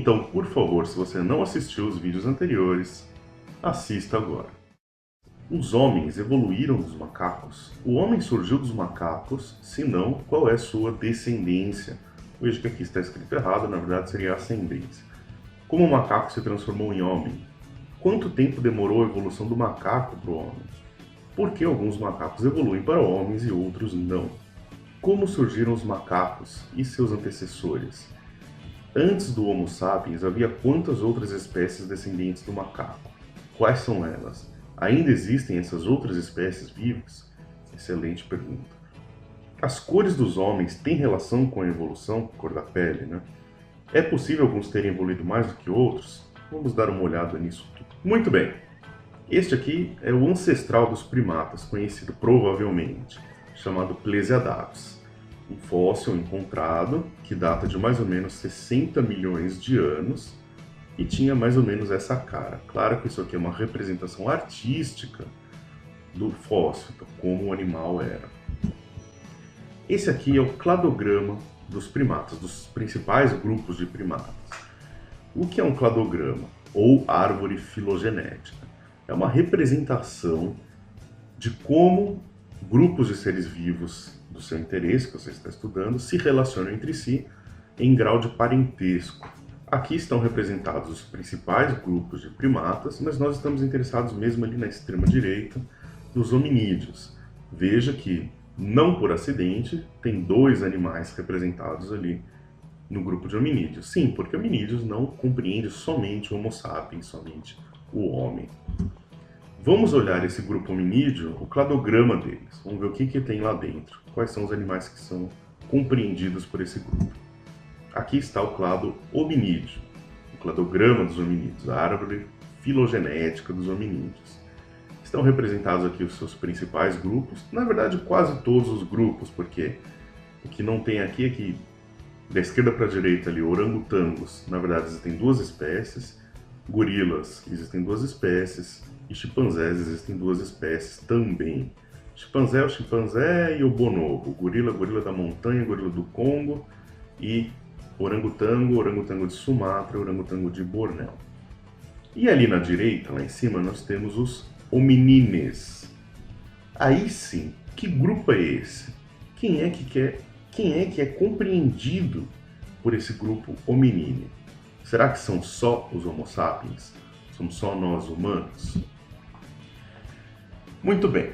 Então, por favor, se você não assistiu os vídeos anteriores, assista agora. Os homens evoluíram dos macacos? O homem surgiu dos macacos, se não, qual é sua descendência? Veja que aqui está escrito errado, na verdade seria ascendência. Como o macaco se transformou em homem? Quanto tempo demorou a evolução do macaco para o homem? Por que alguns macacos evoluem para homens e outros não? Como surgiram os macacos e seus antecessores? Antes do Homo sapiens, havia quantas outras espécies descendentes do macaco? Quais são elas? Ainda existem essas outras espécies vivas? Excelente pergunta. As cores dos homens têm relação com a evolução, cor da pele, né? É possível alguns terem evoluído mais do que outros? Vamos dar uma olhada nisso tudo. Muito bem. Este aqui é o ancestral dos primatas, conhecido provavelmente, chamado Plesiadaps. Um fóssil encontrado que data de mais ou menos 60 milhões de anos e tinha mais ou menos essa cara. Claro que isso aqui é uma representação artística do fóssil, então, como o animal era. Esse aqui é o cladograma dos primatas, dos principais grupos de primatas. O que é um cladograma, ou árvore filogenética? É uma representação de como grupos de seres vivos do seu interesse, que você está estudando, se relacionam entre si em grau de parentesco. Aqui estão representados os principais grupos de primatas, mas nós estamos interessados mesmo ali na extrema direita, nos hominídeos. Veja que, não por acidente, tem dois animais representados ali no grupo de hominídeos. Sim, porque hominídeos não compreende somente o Homo sapiens, somente o homem. Vamos olhar esse grupo hominídeo, o cladograma deles. Vamos ver o que tem lá dentro. Quais são os animais que são compreendidos por esse grupo. Aqui está o clado hominídeo, o cladograma dos hominídeos, a árvore filogenética dos hominídeos. Estão representados aqui os seus principais grupos, na verdade quase todos os grupos, porque o que não tem aqui é que da esquerda para a direita ali, orangotangos, na verdade existem duas espécies, gorilas existem duas espécies e chimpanzés existem duas espécies também. Chimpanzé é o chimpanzé e o bonobo, gorila, gorila da montanha, gorila do Congo e orangotango, orangotango de Sumatra, orangotango de Bornéu. E ali na direita, lá em cima, nós temos os hominines. Aí sim, que grupo é esse? Quem é que é compreendido por esse grupo hominine? Será que são só os Homo sapiens? Somos só nós humanos? Muito bem,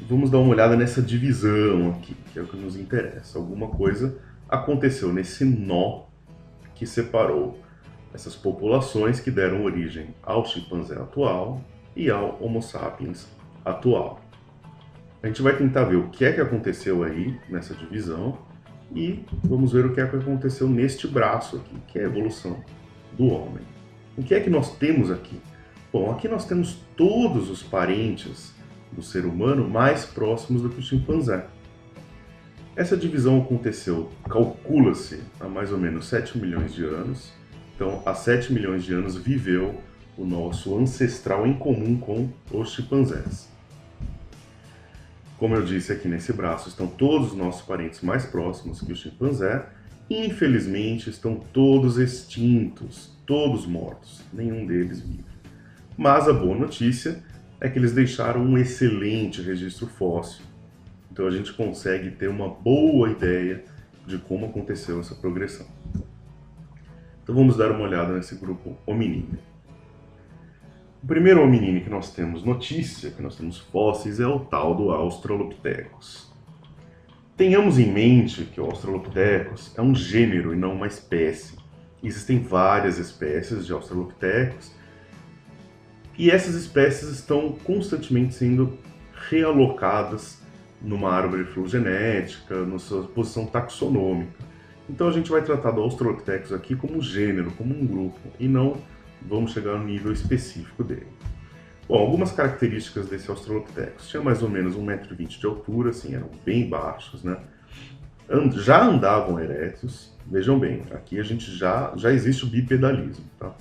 vamos dar uma olhada nessa divisão aqui, que é o que nos interessa. Alguma coisa aconteceu nesse nó que separou essas populações que deram origem ao chimpanzé atual e ao Homo sapiens atual. A gente vai tentar ver o que é que aconteceu aí nessa divisão e vamos ver o que é que aconteceu neste braço aqui, que é a evolução do homem. O que é que nós temos aqui? Bom, aqui nós temos todos os parentes do ser humano mais próximos do que o chimpanzé. Essa divisão aconteceu, calcula-se, há mais ou menos 7 milhões de anos. Então, há 7 milhões de anos viveu o nosso ancestral em comum com os chimpanzés. Como eu disse aqui nesse braço, estão todos os nossos parentes mais próximos que o chimpanzé. Infelizmente, estão todos extintos, todos mortos, nenhum deles vive. Mas a boa notícia é que eles deixaram um excelente registro fóssil. Então a gente consegue ter uma boa ideia de como aconteceu essa progressão. Então vamos dar uma olhada nesse grupo hominine. O primeiro hominine que nós temos notícia, que nós temos fósseis, é o tal do Australopithecus. Tenhamos em mente que o Australopithecus é um gênero e não uma espécie. Existem várias espécies de Australopithecus e essas espécies estão constantemente sendo realocadas numa árvore filogenética, na sua posição taxonômica. Então a gente vai tratar do Australopithecus aqui como um gênero, como um grupo, e não vamos chegar no nível específico dele. Bom, algumas características desse Australopithecus. Tinha mais ou menos 1,20 m de altura, assim, eram bem baixos, né? Já andavam eretos. Vejam bem, aqui a gente já existe o bipedalismo, tá?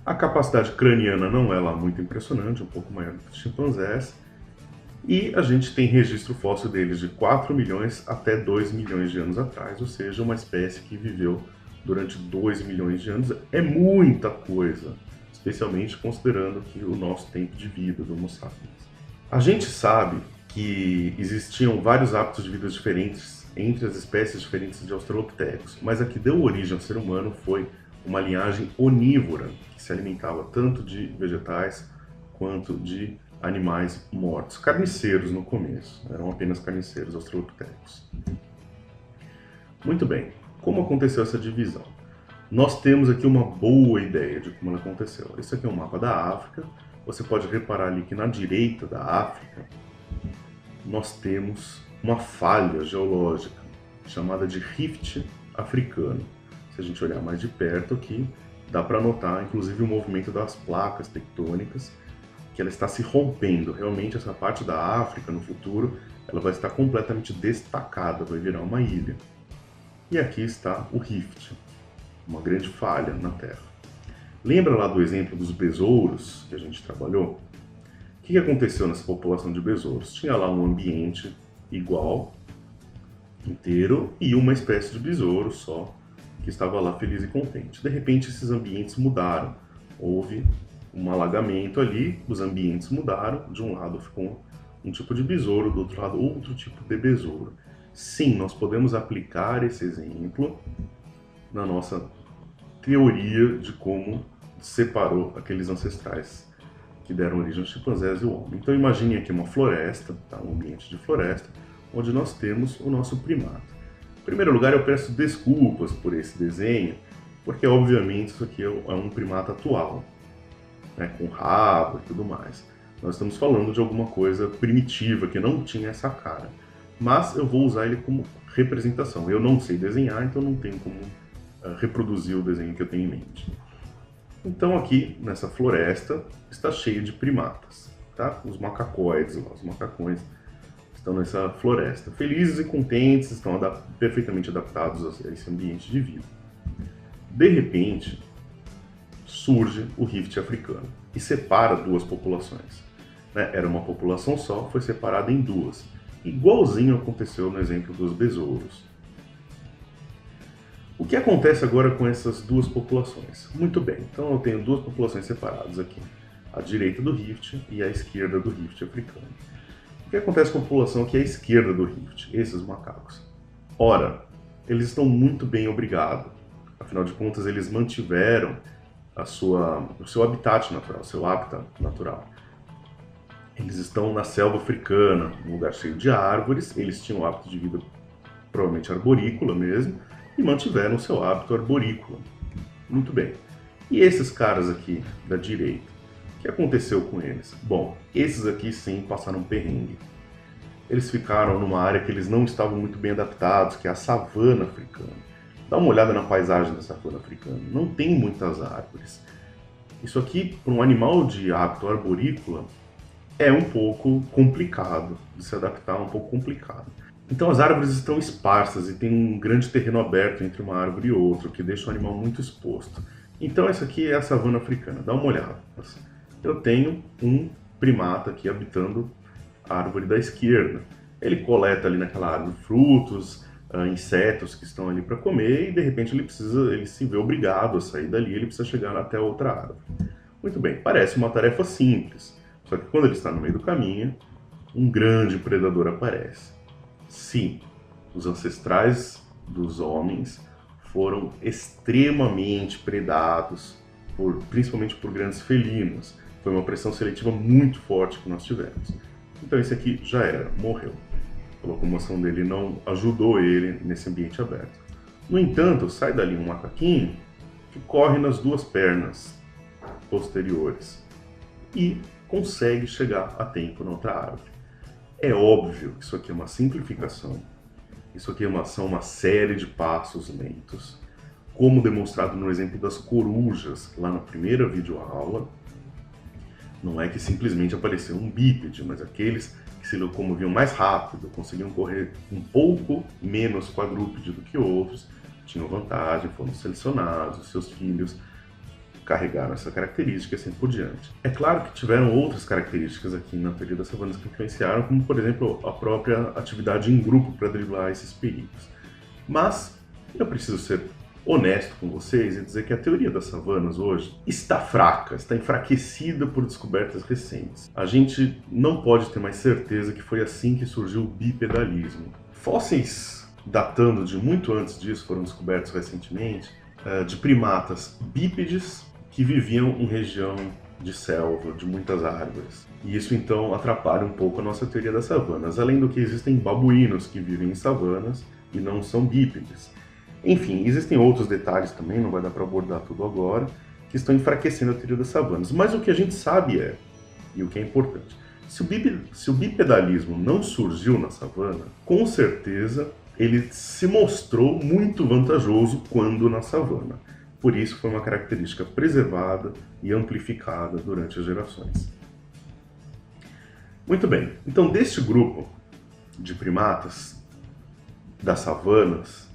A capacidade craniana não é lá muito impressionante, um pouco maior do que os chimpanzés. E a gente tem registro fóssil deles de 4 milhões até 2 milhões de anos atrás, ou seja, uma espécie que viveu durante 2 milhões de anos é muita coisa, especialmente considerando que o nosso tempo de vida do Homo sapiens. A gente sabe que existiam vários hábitos de vida diferentes entre as espécies diferentes de australopithecus, mas a que deu origem ao ser humano foi uma linhagem onívora, que se alimentava tanto de vegetais quanto de animais mortos, carniceiros no começo, eram apenas carniceiros australopithecus. Muito bem, como aconteceu essa divisão? Nós temos aqui uma boa ideia de como ela aconteceu. Esse aqui é um mapa da África, você pode reparar ali que na direita da África nós temos uma falha geológica chamada de Rift Africano. Se a gente olhar mais de perto aqui, dá para notar inclusive o movimento das placas tectônicas, que ela está se rompendo. Realmente essa parte da África no futuro, ela vai estar completamente destacada, vai virar uma ilha. E aqui está o Rift, uma grande falha na Terra. Lembra lá do exemplo dos besouros que a gente trabalhou? O que aconteceu nessa população de besouros? Tinha lá um ambiente igual, inteiro, e uma espécie de besouro só, que estava lá feliz e contente. De repente esses ambientes mudaram, houve um alagamento ali, os ambientes mudaram, de um lado ficou um tipo de besouro, do outro lado outro tipo de besouro. Sim, nós podemos aplicar esse exemplo na nossa teoria de como separou aqueles ancestrais que deram origem aos chimpanzés e o homem. Então imagine aqui uma floresta, tá? Um ambiente de floresta, onde nós temos o nosso primata. Em primeiro lugar, eu peço desculpas por esse desenho, porque obviamente isso aqui é um primata atual, né, com rabo e tudo mais. Nós estamos falando de alguma coisa primitiva, que não tinha essa cara. Mas eu vou usar ele como representação. Eu não sei desenhar, então não tenho como reproduzir o desenho que eu tenho em mente. Então aqui, nessa floresta, está cheio de primatas, tá? Os macacoides, os macacões, estão nessa floresta. Felizes e contentes, estão perfeitamente adaptados a esse ambiente de vida. De repente, surge o Rift Africano e separa duas populações. Né? Era uma população só, foi separada em duas. Igualzinho aconteceu no exemplo dos besouros. O que acontece agora com essas duas populações? Muito bem, então eu tenho duas populações separadas aqui. A direita do Rift e a esquerda do Rift africano. O que acontece com a população aqui à esquerda do Rift, esses macacos? Ora, eles estão muito bem, obrigado. Afinal de contas, eles mantiveram o seu habitat natural, o seu hábitat natural. Eles estão na selva africana, um lugar cheio de árvores, eles tinham um hábito de vida provavelmente arborícola mesmo, e mantiveram o seu hábito arborícola. Muito bem. E esses caras aqui da direita, o que aconteceu com eles? Bom, esses aqui sim passaram perrengue. Eles ficaram numa área que eles não estavam muito bem adaptados, que é a savana africana. Dá uma olhada na paisagem da savana africana, não tem muitas árvores. Isso aqui, para um animal de hábito arborícola, é um pouco complicado de se adaptar, um pouco complicado. Então as árvores estão esparsas e tem um grande terreno aberto entre uma árvore e outra, o que deixa o animal muito exposto. Então essa aqui é a savana africana, dá uma olhada. Eu tenho um primata aqui habitando a árvore da esquerda. Ele coleta ali naquela árvore frutos, insetos que estão ali para comer e de repente ele se vê obrigado a sair dali, ele precisa chegar até outra árvore. Muito bem, parece uma tarefa simples, só que quando ele está no meio do caminho, um grande predador aparece. Sim, os ancestrais dos homens foram extremamente predados, principalmente por grandes felinos. Foi uma pressão seletiva muito forte que nós tivemos. Então esse aqui já era, morreu. A locomoção dele não ajudou ele nesse ambiente aberto. No entanto, sai dali um macaquinho que corre nas duas pernas posteriores e consegue chegar a tempo na outra árvore. É óbvio que isso aqui é uma simplificação, isso aqui são uma série de passos lentos, como demonstrado no exemplo das corujas, lá na primeira videoaula. Não é que simplesmente apareceu um bípede, mas aqueles que se locomoviam mais rápido, conseguiam correr um pouco menos quadrúpede do que outros, tinham vantagem, foram selecionados, seus filhos carregaram essa característica e assim por diante. É claro que tiveram outras características aqui na teoria das savanas que influenciaram, como por exemplo a própria atividade em grupo para driblar esses perigos. Mas eu preciso ser honesto com vocês e dizer que a teoria das savanas hoje está fraca, está enfraquecida por descobertas recentes. A gente não pode ter mais certeza que foi assim que surgiu o bipedalismo. Fósseis datando de muito antes disso foram descobertos recentemente, de primatas bípedes que viviam em região de selva, de muitas árvores. E isso então atrapalha um pouco a nossa teoria das savanas, além do que existem babuínos que vivem em savanas e não são bípedes. Enfim, existem outros detalhes também, não vai dar para abordar tudo agora, que estão enfraquecendo a teoria das savanas. Mas o que a gente sabe e o que é importante, se o bipedalismo não surgiu na savana, com certeza ele se mostrou muito vantajoso quando na savana. Por isso foi uma característica preservada e amplificada durante as gerações. Muito bem, então deste grupo de primatas das savanas,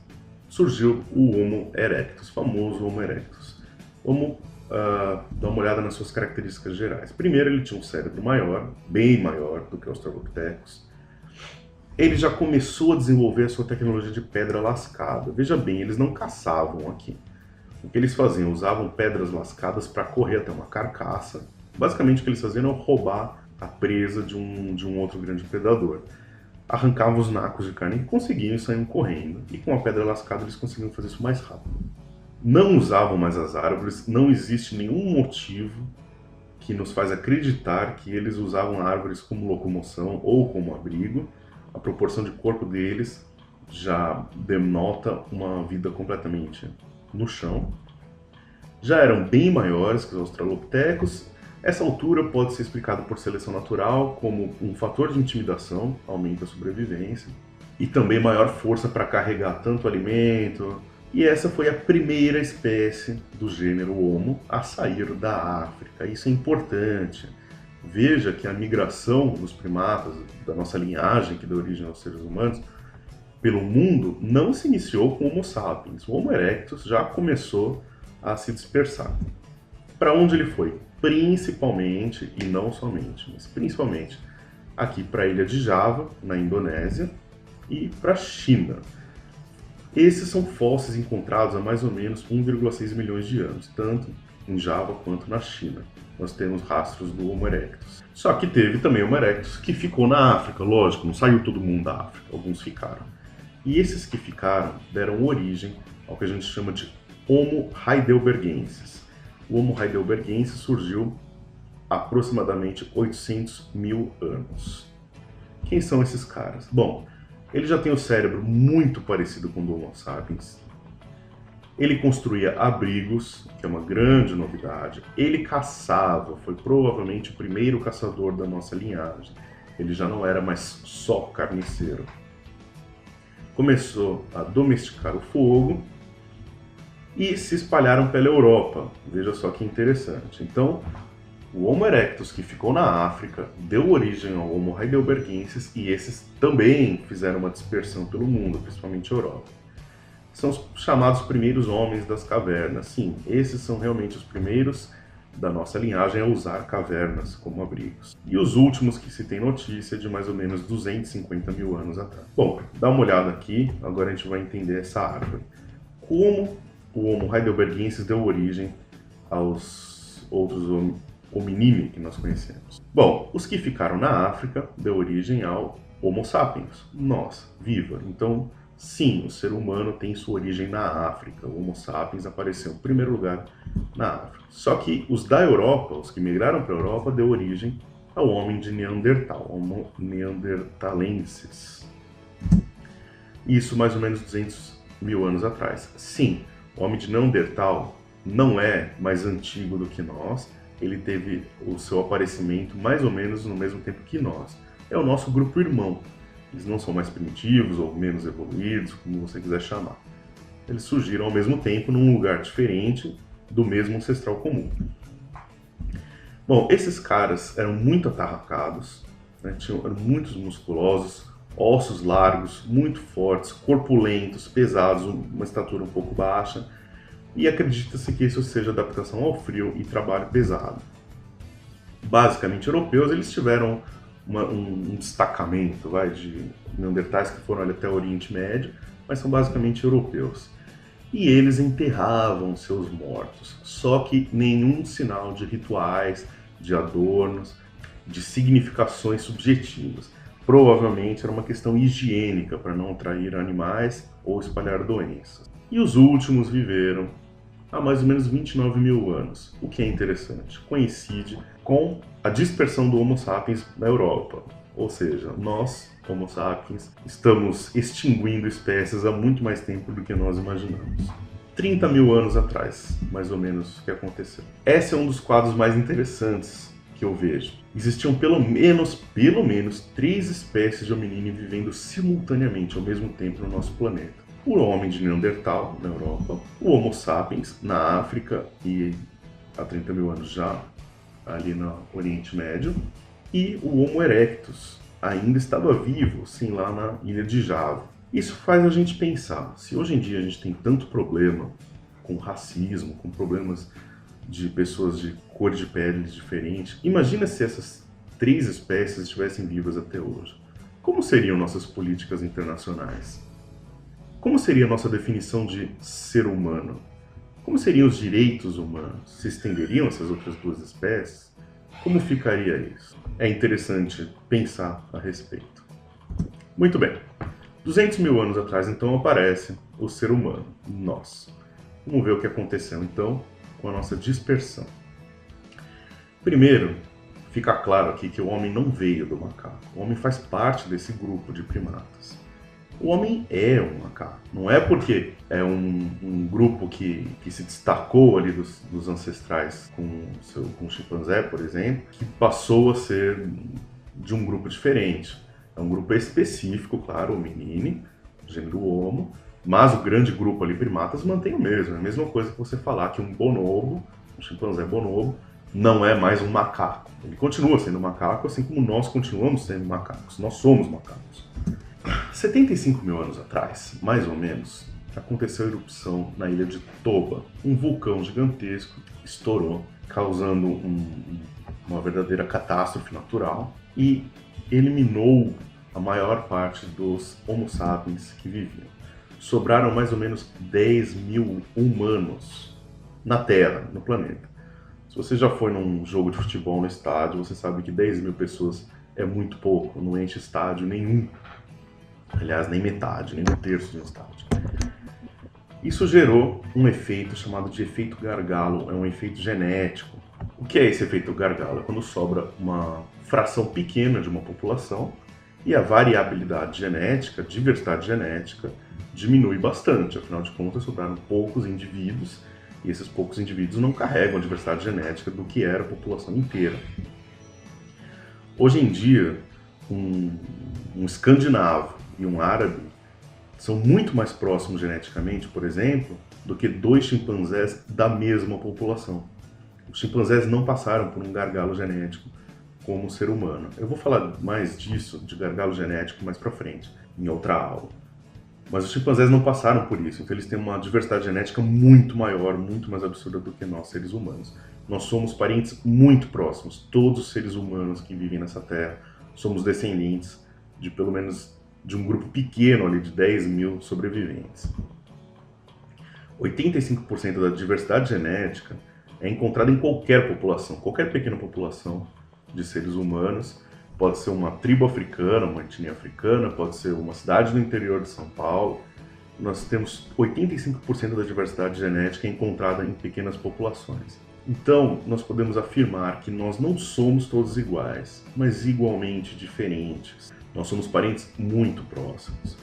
surgiu o Homo erectus, famoso Homo erectus. Vamos dar uma olhada nas suas características gerais. Primeiro, ele tinha um cérebro maior, bem maior do que o Australopithecus. Ele já começou a desenvolver a sua tecnologia de pedra lascada. Veja bem, eles não caçavam aqui. O que eles faziam? Usavam pedras lascadas para correr até uma carcaça. Basicamente, o que eles faziam era roubar a presa de um outro grande predador. Arrancavam os nacos de carne que conseguiam e saíam correndo. E com a pedra lascada eles conseguiam fazer isso mais rápido. Não usavam mais as árvores, não existe nenhum motivo que nos faz acreditar que eles usavam árvores como locomoção ou como abrigo. A proporção de corpo deles já denota uma vida completamente no chão. Já eram bem maiores que os Australopithecus. Essa altura pode ser explicada por seleção natural, como um fator de intimidação, aumenta a sobrevivência, e também maior força para carregar tanto alimento. E essa foi a primeira espécie do gênero Homo a sair da África. Isso é importante. Veja que a migração dos primatas, da nossa linhagem que deu origem aos seres humanos, pelo mundo não se iniciou com o Homo sapiens. O Homo erectus já começou a se dispersar. Para onde ele foi? Principalmente, e não somente, mas principalmente aqui para a ilha de Java, na Indonésia, e para a China. Esses são fósseis encontrados há mais ou menos 1,6 milhões de anos, tanto em Java quanto na China. Nós temos rastros do Homo erectus. Só que teve também o Homo erectus que ficou na África, lógico, não saiu todo mundo da África, alguns ficaram. E esses que ficaram deram origem ao que a gente chama de Homo heidelbergensis. O Homo heidelbergensis surgiu há aproximadamente 800 mil anos. Quem são esses caras? Bom, ele já tem o cérebro muito parecido com o do Homo sapiens. Ele construía abrigos, que é uma grande novidade. Ele caçava, foi provavelmente o primeiro caçador da nossa linhagem. Ele já não era mais só carniceiro. Começou a domesticar o fogo e se espalharam pela Europa. Veja só que interessante. Então, o Homo erectus, que ficou na África, deu origem ao Homo heidelbergensis e esses também fizeram uma dispersão pelo mundo, principalmente a Europa. São os chamados primeiros homens das cavernas. Sim, esses são realmente os primeiros da nossa linhagem a usar cavernas como abrigos. E os últimos que se tem notícia de mais ou menos 250 mil anos atrás. Bom, dá uma olhada aqui, agora a gente vai entender essa árvore. Como o Homo heidelbergensis deu origem aos outros hominini que nós conhecemos. Bom, os que ficaram na África deu origem ao Homo sapiens, nós, viva. Então, sim, o ser humano tem sua origem na África. O Homo sapiens apareceu em primeiro lugar na África. Só que os da Europa, os que migraram para a Europa, deu origem ao homem de Neandertal, Homo neanderthalensis. Isso mais ou menos 200 mil anos atrás. Sim, o homem de Neandertal não é mais antigo do que nós. Ele teve o seu aparecimento mais ou menos no mesmo tempo que nós. É o nosso grupo irmão. Eles não são mais primitivos ou menos evoluídos, como você quiser chamar. Eles surgiram ao mesmo tempo num lugar diferente do mesmo ancestral comum. Bom, esses caras eram muito atarracados, né? Eram muito musculosos, ossos largos, muito fortes, corpulentos, pesados, uma estatura um pouco baixa, e acredita-se que isso seja adaptação ao frio e trabalho pesado. Basicamente europeus, eles tiveram um destacamento de neandertais que foram até o Oriente Médio, mas são basicamente europeus. e eles enterravam seus mortos. Só que nenhum sinal de rituais, de adornos, de significações subjetivas. Provavelmente era uma questão higiênica para não atrair animais ou espalhar doenças. E os últimos viveram há mais ou menos 29 mil anos, o que é interessante. Coincide com a dispersão do Homo sapiens na Europa. Ou seja, nós, Homo sapiens, estamos extinguindo espécies há muito mais tempo do que nós imaginamos. 30 mil anos atrás, mais ou menos, o que aconteceu. Esse é um dos quadros mais interessantes que eu vejo. Existiam pelo menos 3 espécies de hominine vivendo simultaneamente ao mesmo tempo no nosso planeta. O homem de Neandertal, na Europa, o Homo sapiens, na África e há 30 mil anos já, ali no Oriente Médio, e o Homo erectus, ainda estava vivo, sim, lá na ilha de Java. Isso faz a gente pensar, se hoje em dia a gente tem tanto problema com racismo, com problemas de pessoas de cor de pele diferente, imagina se essas 3 espécies estivessem vivas até hoje. Como seriam nossas políticas internacionais? Como seria a nossa definição de ser humano? Como seriam os direitos humanos? Se estenderiam essas outras 2 espécies? Como ficaria isso? É interessante pensar a respeito. Muito bem. 200 mil anos atrás, então, aparece o ser humano, nós. Vamos ver o que aconteceu, então, com a nossa dispersão. Primeiro, fica claro aqui que o homem não veio do macaco. O homem faz parte desse grupo de primatas. O homem é um macaco. Não é porque é um grupo que se destacou ali dos ancestrais com o chimpanzé, por exemplo, que passou a ser de um grupo diferente. É um grupo específico, claro, o hominine, gênero Homo, mas o grande grupo ali, primatas, mantém o mesmo. É a mesma coisa que você falar que um bonobo, um chimpanzé bonobo, não é mais um macaco. Ele continua sendo um macaco, assim como nós continuamos sendo macacos. Nós somos macacos. 75 mil anos atrás, mais ou menos, aconteceu a erupção na ilha de Toba. Um vulcão gigantesco estourou, causando uma verdadeira catástrofe natural e eliminou a maior parte dos Homo sapiens que viviam. Sobraram mais ou menos 10 mil humanos na Terra, no planeta. Se você já foi num jogo de futebol no estádio, você sabe que 10 mil pessoas é muito pouco, não enche estádio nenhum. Aliás, nem metade, nem um terço de um estádio. Isso gerou um efeito chamado de efeito gargalo, é um efeito genético. O que é esse efeito gargalo? É quando sobra uma fração pequena de uma população e a variabilidade genética, diversidade genética, diminui bastante. Afinal de contas, sobraram poucos indivíduos e esses poucos indivíduos não carregam a diversidade genética do que era a população inteira. Hoje em dia, um escandinavo e um árabe são muito mais próximos geneticamente, por exemplo, do que 2 chimpanzés da mesma população. Os chimpanzés não passaram por um gargalo genético como o ser humano. Eu vou falar mais disso, de gargalo genético, mais pra frente, em outra aula. Mas os chimpanzés não passaram por isso, então eles têm uma diversidade genética muito maior, muito mais absurda do que nós, seres humanos. Nós somos parentes muito próximos. Todos os seres humanos que vivem nessa terra somos descendentes de pelo menos de um grupo pequeno ali de 10 mil sobreviventes. 85% da diversidade genética é encontrada em qualquer população, qualquer pequena população de seres humanos. Pode ser uma tribo africana, uma etnia africana, pode ser uma cidade no interior de São Paulo. Nós temos 85% da diversidade genética encontrada em pequenas populações. Então, nós podemos afirmar que nós não somos todos iguais, mas igualmente diferentes. Nós somos parentes muito próximos.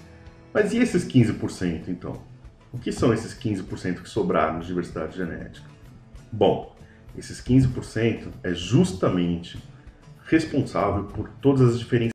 Mas e esses 15%, então? O que são esses 15% que sobraram de diversidade genética? Bom, esses 15% é justamente responsável por todas as diferenças